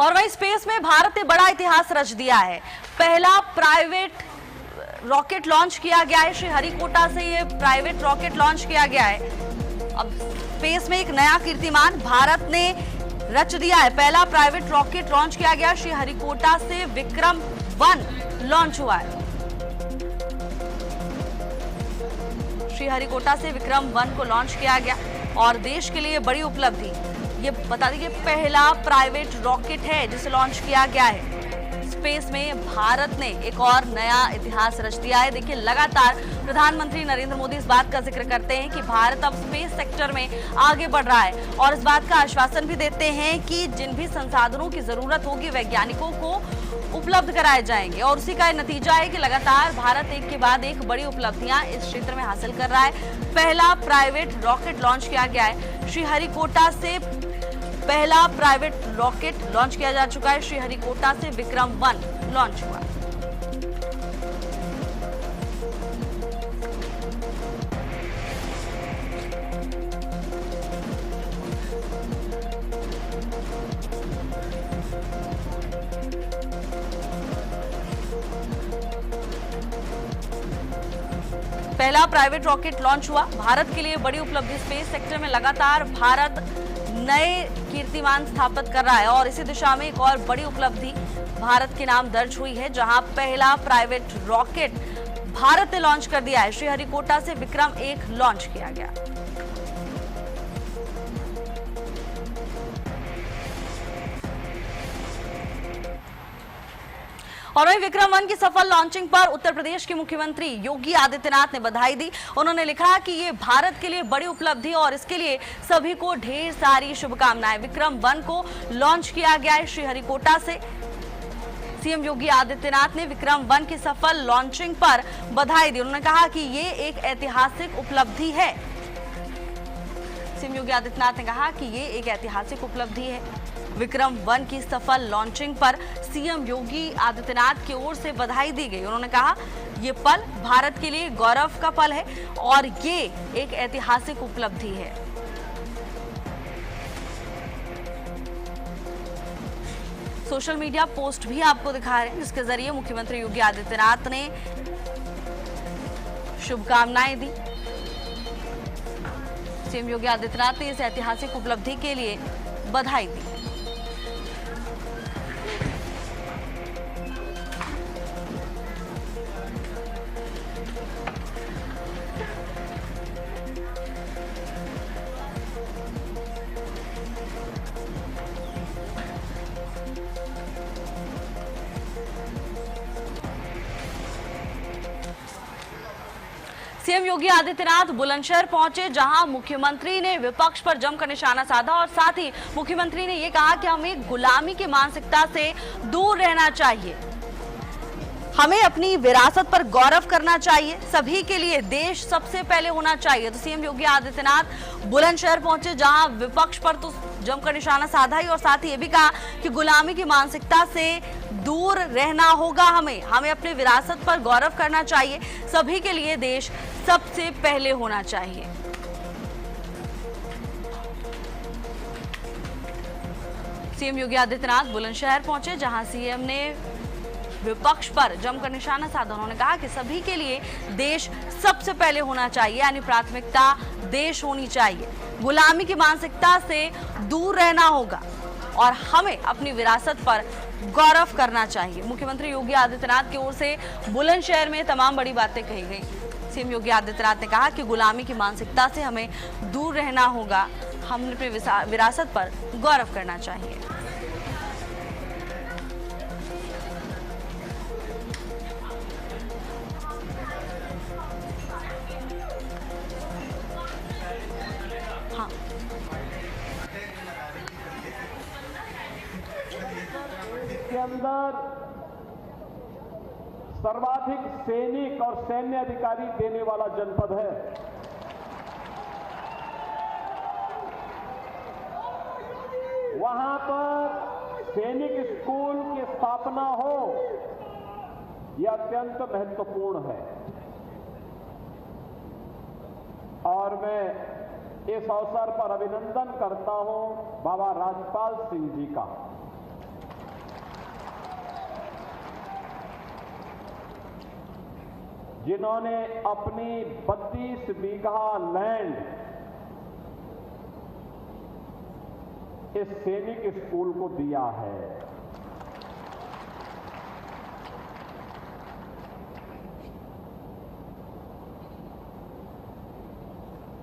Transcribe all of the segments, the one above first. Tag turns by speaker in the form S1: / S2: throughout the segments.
S1: और वहीं स्पेस में भारत ने बड़ा इतिहास रच दिया है। पहला प्राइवेट रॉकेट लॉन्च किया गया है। श्रीहरिकोटा से ये प्राइवेट रॉकेट लॉन्च किया गया है। अब स्पेस में एक नया कीर्तिमान भारत ने रच दिया है। पहला प्राइवेट रॉकेट लॉन्च किया गया। श्रीहरिकोटा से विक्रम-1 लॉन्च हुआ है। श्रीहरिकोटा से विक्रम-1 को लॉन्च किया गया और देश के लिए बड़ी उपलब्धि। ये बता दें कि पहला प्राइवेट रॉकेट है जिसे लॉन्च किया गया है। स्पेस में भारत ने एक और नया इतिहास रच दिया है। देखिए, लगातार प्रधानमंत्री नरेंद्र मोदी इस बात का जिक्र करते हैं कि भारत अब स्पेस सेक्टर में आगे बढ़ रहा है और इस बात का आश्वासन भी देते हैं कि जिन भी संसाधनों की जरूरत होगी वैज्ञानिकों को उपलब्ध कराए जाएंगे। और उसी का नतीजा है कि लगातार भारत एक के बाद एक बड़ी उपलब्धियां इस क्षेत्र में हासिल कर रहा है। पहला प्राइवेट रॉकेट लॉन्च किया गया है। श्रीहरिकोटा से पहला प्राइवेट रॉकेट लॉन्च किया जा चुका है। श्रीहरिकोटा से विक्रम-1 लॉन्च हुआ। पहला प्राइवेट रॉकेट लॉन्च हुआ। भारत के लिए बड़ी उपलब्धि। स्पेस सेक्टर में लगातार भारत नए कीर्तिमान स्थापित कर रहा है और इसी दिशा में एक और बड़ी उपलब्धि भारत के नाम दर्ज हुई है, जहां पहला प्राइवेट रॉकेट भारत ने लॉन्च कर दिया है। श्रीहरिकोटा से विक्रम-1 लॉन्च किया गया। और वहीं विक्रम-1 की सफल लॉन्चिंग पर उत्तर प्रदेश के मुख्यमंत्री योगी आदित्यनाथ ने बधाई दी। उन्होंने लिखा कि ये भारत के लिए बड़ी उपलब्धि और इसके लिए सभी को ढेर सारी शुभकामनाएं। विक्रम-1 को लॉन्च किया गया है श्रीहरिकोटा से। सीएम योगी आदित्यनाथ ने विक्रम-1 की सफल लॉन्चिंग पर बधाई दी। उन्होंने कहा कि ये एक ऐतिहासिक उपलब्धि है। सीएम योगी आदित्यनाथ ने कहा कि ये एक ऐतिहासिक उपलब्धि है। विक्रम-1 की सफल लॉन्चिंग पर सीएम योगी आदित्यनाथ की ओर से बधाई दी गई। उन्होंने कहा, ये पल भारत के लिए गौरव का पल है और ये एक ऐतिहासिक उपलब्धि है। सोशल मीडिया पोस्ट भी आपको दिखा रहे हैं, जिसके जरिए मुख्यमंत्री योगी आदित्यनाथ ने शुभकामनाएं दी। सीएम योगी आदित्यनाथ ने इस ऐतिहासिक उपलब्धि के लिए बधाई दी। सीएम योगी आदित्यनाथ बुलंदशहर पहुंचे, जहां मुख्यमंत्री ने विपक्ष पर जमकर निशाना साधा और साथ ही मुख्यमंत्री ने यह कहा कि हमें गुलामी की मानसिकता से दूर रहना चाहिए। हमें अपनी विरासत पर गौरव करना चाहिए। सभी के लिए देश सबसे पहले होना चाहिए। तो सीएम योगी आदित्यनाथ बुलंदशहर पहुंचे, जहां विपक्ष पर तो जमकर निशाना साधा ही और साथ ही ये भी कहा कि गुलामी की मानसिकता से दूर रहना होगा। हमें अपनी विरासत पर गौरव करना चाहिए। सभी के लिए देश सबसे पहले होना चाहिए। सीएम योगी आदित्यनाथ बुलंदशहर पहुंचे, जहां सीएम ने विपक्ष पर जमकर निशाना साधा। उन्होंने कहा कि सभी के लिए देश सबसे पहले होना चाहिए, यानी प्राथमिकता देश होनी चाहिए। गुलामी की मानसिकता से दूर रहना होगा और हमें अपनी विरासत पर गौरव करना चाहिए। मुख्यमंत्री योगी आदित्यनाथ की ओर से बुलंदशहर में तमाम बड़ी बातें कही गई। सीएम योगी आदित्यनाथ ने कहा कि गुलामी की मानसिकता से हमें दूर रहना होगा। हमें अपनी विरासत पर गौरव करना चाहिए। हाँ,
S2: के अंदर सर्वाधिक सैनिक और सैन्य अधिकारी देने वाला जनपद है। वहां पर सैनिक स्कूल की स्थापना हो, यह अत्यंत महत्वपूर्ण है और मैं इस अवसर पर अभिनंदन करता हूं बाबा राजपाल सिंह जी का। जिन्होंने अपनी 32 बीघा लैंड इस सैनिक स्कूल को दिया है।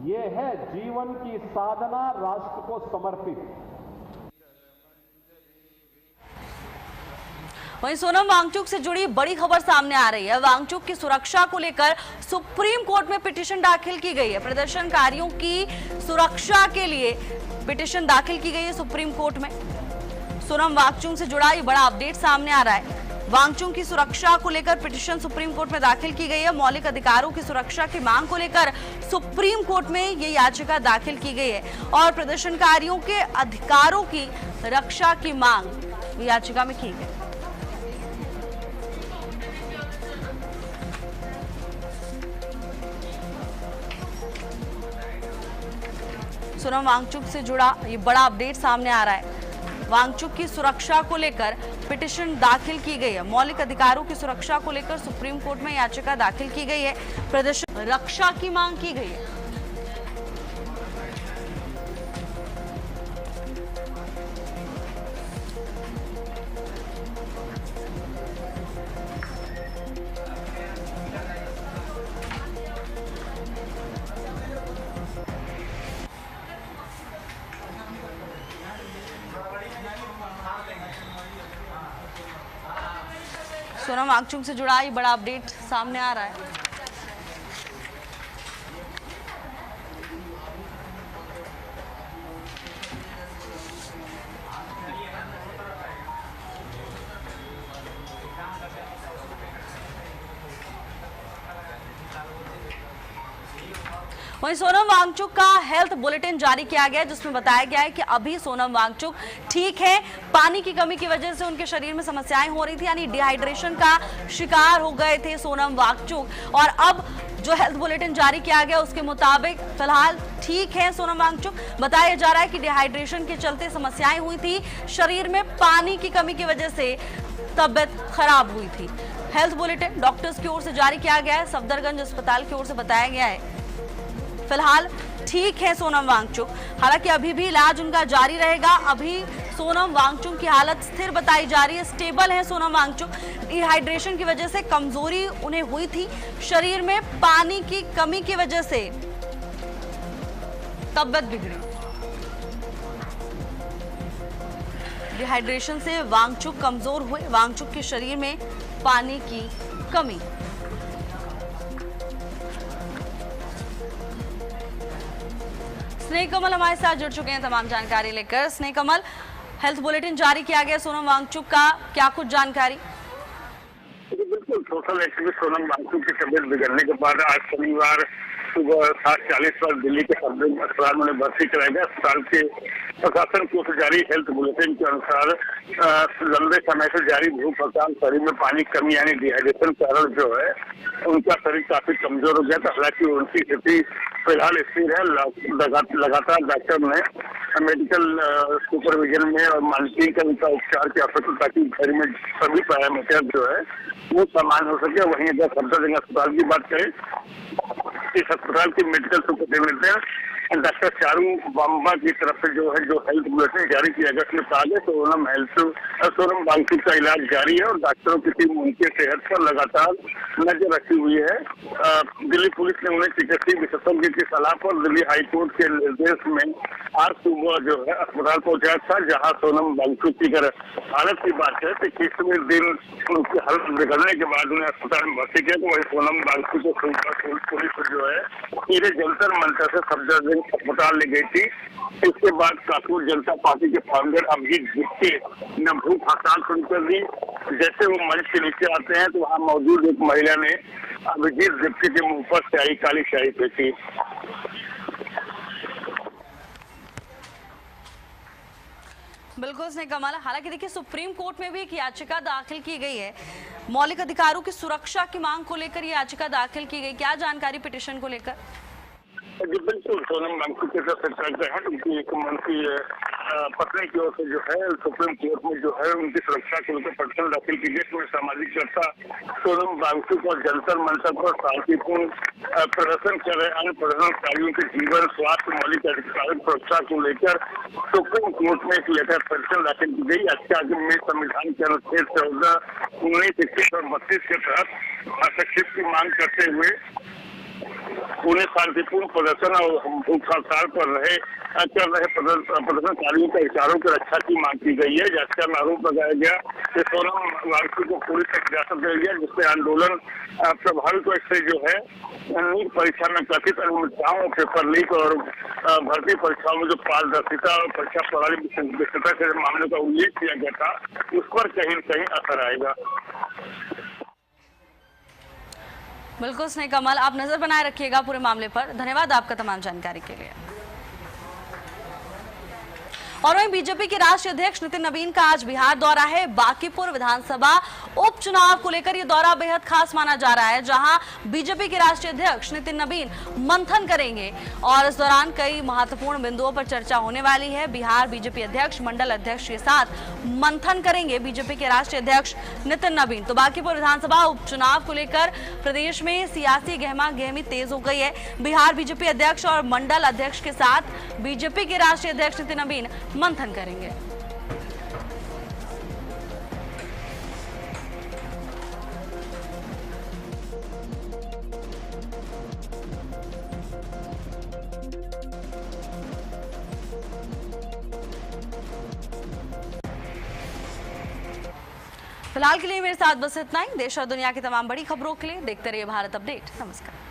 S2: ये है जीवन की साधना, राष्ट्र को समर्पित।
S1: वहीं सोनम वांगचुक से जुड़ी बड़ी खबर सामने आ रही है। वांगचुक की सुरक्षा को लेकर सुप्रीम कोर्ट में पिटीशन दाखिल की गई है। प्रदर्शनकारियों की सुरक्षा के लिए पिटीशन दाखिल की गई है सुप्रीम कोर्ट में। सोनम वांगचुक से जुड़ा ये बड़ा अपडेट सामने आ रहा है। वांगचुक की सुरक्षा को लेकर पिटीशन सुप्रीम कोर्ट में दाखिल की गई है। मौलिक अधिकारों की सुरक्षा की मांग को लेकर सुप्रीम कोर्ट में ये याचिका दाखिल की गई है और प्रदर्शनकारियों के अधिकारों की रक्षा की मांग याचिका में की गई। सोनम वांगचुक से जुड़ा ये बड़ा अपडेट सामने आ रहा है। वांगचुक की सुरक्षा को लेकर पिटीशन दाखिल की गई है। मौलिक अधिकारों की सुरक्षा को लेकर सुप्रीम कोर्ट में याचिका दाखिल की गई है। प्रदर्शन रक्षा की मांग की गई है। सोनम वांगचुक से जुड़ा ये बड़ा अपडेट सामने आ रहा है। वहीं सोनम वांगचुक का हेल्थ बुलेटिन जारी किया गया है, जिसमें बताया गया है कि अभी सोनम वांगचुक ठीक है। पानी की कमी की वजह से उनके शरीर में समस्याएं हो रही थी, यानी डिहाइड्रेशन का शिकार हो गए थे सोनम वांगचुक। और अब जो हेल्थ बुलेटिन जारी किया गया उसके मुताबिक फिलहाल ठीक है सोनम वांगचुक। बताया जा रहा है कि डिहाइड्रेशन के चलते समस्याएं हुई थी, शरीर में पानी की कमी की वजह से तबियत खराब हुई थी। हेल्थ बुलेटिन डॉक्टर्स की ओर से जारी किया गया है। सफदरगंज अस्पताल की ओर से बताया गया है फिलहाल ठीक है सोनम वांगचुक। हालांकि अभी भी इलाज उनका जारी रहेगा। अभी सोनम वांगचुक की हालत स्थिर बताई जा रही है, स्टेबल है सोनम वांगचुक। डिहाइड्रेशन की वजह से कमजोरी उन्हें हुई थी, शरीर में पानी की कमी की वजह से तबियत बिगड़ी। डिहाइड्रेशन से वांगचुक कमजोर हुए, वांगचुक के शरीर में पानी की कमी। स्नेह कमल हमारे साथ जुड़ चुके हैं तमाम जानकारी लेकर। स्नेह कमल, हेल्थ बुलेटिन जारी किया गया सोनम वांगचुक का, क्या कुछ जानकारी?
S3: बिल्कुल, सोशल एक्टिविस्ट सोनम वांगचुक की तबियत बिगड़ने के बाद आज शनिवार सुबह 7:40 पर दिल्ली के सफदरजंग अस्पताल में उन्हें भर्ती कराया गया। अस्पताल के प्रशासन को जारी हेल्थ बुलेटिन के अनुसार लंबे समय से जारी भूख हड़ताल, शरीर में पानी की कमी यानी डिहाइड्रेशन कारण जो है उनका शरीर काफी कमजोर हो गया था। हालांकि उनकी स्थिति फिलहाल स्थिर है। लगातार डॉक्टर ने मेडिकल सुपरविजन में और मॉनिटरिंग का उनका उपचार की आवश्यकता ताकि घर में सभी पैरामीटर जो है वो समान हो सके। वहीं अगर सफदरजंग अस्पताल की बात करें, इस अस्पताल के medical supervision doctor Charu Bamba की तरफ से जो हेल्थ बुलेटिन जारी किया गया, उसमें कहा गया सोनम वांगचुक का इलाज जारी है और डॉक्टरों की टीम उनके सेहत पर लगातार नजर रखी हुई है। दिल्ली पुलिस ने उन्हें चिकित्सीय विशेषज्ञ की सलाह पर दिल्ली हाईकोर्ट के निर्देश में आज सुबह जो है अस्पताल पहुंचाया था, जहां सोनम वांगचुक की अगर हालत की बात है तो 21वें दिन उनकी हालत बिगड़ने के बाद उन्हें अस्पताल में भर्ती किया। तो वही सोनम वांगचुक को पुलिस जो है सीधे जंतर मंतर से सफदरजंग अस्पताल ले गई थी। इसके बाद कांग्रेस जनता पार्टी के फाउंडर अभिजीत जिप्टी ने भूख हड़ताल शुरू कर दी। जैसे वो मंच के नीचे आते हैं तो वहां मौजूद एक महिला ने अभिजीत जिप्टी के मुंह पर स्याही, काली स्याही फेंकी।
S1: बिल्कुल स्नेह कमल, हालांकि देखिए सुप्रीम कोर्ट में भी एक याचिका दाखिल की गई है, मौलिक अधिकारों की सुरक्षा की मांग को लेकर ये याचिका दाखिल की गई। क्या जानकारी पिटीशन को लेकर?
S3: जी बिल्कुल, सोनम वांगचुक के साथ चर्चा है। उनकी एक मन की पत्नी की ओर से जो है सुप्रीम कोर्ट में जो है उनकी सुरक्षा को लेकर पटिशन दाखिल की, जिसमें सामाजिक कर्ता सोनम वांगचुक और जंतर मंतर पर शांतिपूर्ण प्रदर्शन कर रहे अन्य प्रदर्शनकारियों के जीवन, स्वास्थ्य, मौलिक अधिकारों सुरक्षा को लेकर सुप्रीम कोर्ट में एक लेटर पटिशन दाखिल की गई। आज में संविधान के अनुच्छेद 14, 19, 21 और 32 के तहत हस्तक्षेप की मांग करते हुए उन्हें शांतिपूर्ण प्रदर्शन और भूख हड़ताल कर रहे प्रदर्शनकारियों के अधिकारों की रक्षा की मांग की गई है। याचिका में आरोप लगाया गया कि सोनम वांगचुक को पुलिस तक हिरासत दिया गया, जिससे आंदोलन प्रभावित से जो है नीट परीक्षा में कथित अनियमितताओं, पेपर लीक और भर्ती परीक्षाओं में जो पारदर्शिता और परीक्षा प्रणाली विशेषता के मामले का उल्लेख किया गया था, उस पर कहीं न कहीं असर आएगा।
S1: बिल्कुल स्नेह कमल, आप नजर बनाए रखिएगा पूरे मामले पर। धन्यवाद आपका तमाम जानकारी के लिए। और वहीं बीजेपी के राष्ट्रीय अध्यक्ष नितिन नवीन का आज बिहार दौरा है। बांकीपुर विधानसभा उपचुनाव को लेकर यह दौरा बेहद खास माना जा रहा है, जहां बीजेपी के राष्ट्रीय अध्यक्ष नितिन नवीन मंथन करेंगे और इस दौरान कई महत्वपूर्ण बिंदुओं पर चर्चा होने वाली है। बिहार बीजेपी अध्यक्ष, मंडल अध्यक्ष के साथ मंथन करेंगे बीजेपी के राष्ट्रीय अध्यक्ष नितिन नवीन। तो बांकीपुर विधानसभा उपचुनाव को लेकर प्रदेश में सियासी गहमा गहमी तेज हो गई है। बिहार बीजेपी अध्यक्ष और मंडल अध्यक्ष के साथ बीजेपी के राष्ट्रीय अध्यक्ष नितिन नवीन मंथन करेंगे। फिलहाल के लिए मेरे साथ बस इतना ही। देश और दुनिया की तमाम बड़ी खबरों के लिए देखते रहिए भारत अपडेट। नमस्कार।